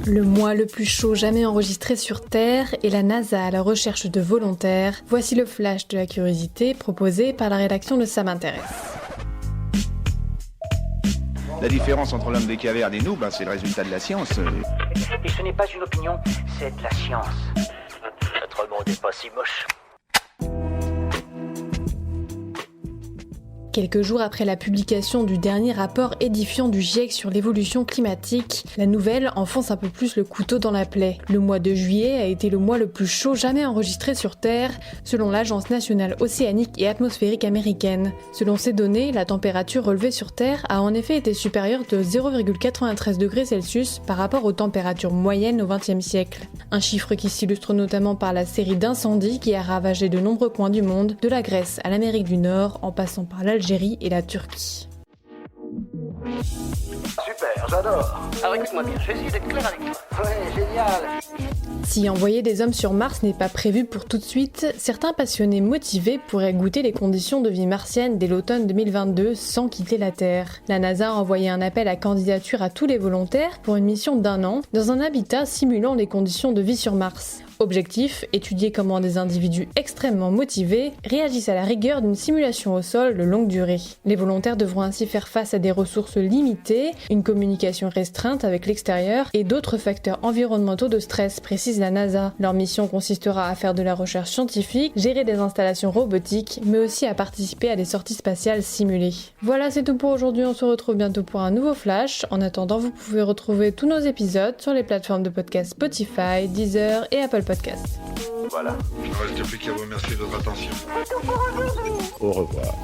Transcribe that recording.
Le mois le plus chaud jamais enregistré sur Terre et la NASA à la recherche de volontaires. Voici le flash de la curiosité proposé par la rédaction de Ça m'intéresse. La différence entre l'homme des cavernes et nous, c'est le résultat de la science. Et ce n'est pas une opinion, c'est de la science. Notre monde n'est pas si moche. Quelques jours après la publication du dernier rapport édifiant du GIEC sur l'évolution climatique, la nouvelle enfonce un peu plus le couteau dans la plaie. Le mois de juillet a été le mois le plus chaud jamais enregistré sur Terre, selon l'Agence nationale océanique et atmosphérique américaine. Selon ces données, la température relevée sur Terre a en effet été supérieure de 0,93 degrés Celsius par rapport aux températures moyennes au XXe siècle. Un chiffre qui s'illustre notamment par la série d'incendies qui a ravagé de nombreux coins du monde, de la Grèce à l'Amérique du Nord, en passant par l'Algérie et la Turquie. Super, j'adore. Alors écoute-moi bien, je vais essayer d'être clair avec toi. Ouais, génial. Si envoyer des hommes sur Mars n'est pas prévu pour tout de suite, certains passionnés motivés pourraient goûter les conditions de vie martienne dès l'automne 2022 sans quitter la Terre. La NASA a envoyé un appel à candidature à tous les volontaires pour une mission d'1 an dans un habitat simulant les conditions de vie sur Mars. Objectif, étudier comment des individus extrêmement motivés réagissent à la rigueur d'une simulation au sol de longue durée. Les volontaires devront ainsi faire face à des ressources limitées, une communication restreinte avec l'extérieur et d'autres facteurs environnementaux de stress, précise la NASA. Leur mission consistera à faire de la recherche scientifique, gérer des installations robotiques, mais aussi à participer à des sorties spatiales simulées. Voilà, c'est tout pour aujourd'hui, on se retrouve bientôt pour un nouveau flash. En attendant, vous pouvez retrouver tous nos épisodes sur les plateformes de podcast Spotify, Deezer et Apple Podcast. Voilà. Il ne reste plus qu'à vous remercier de votre attention. Au revoir.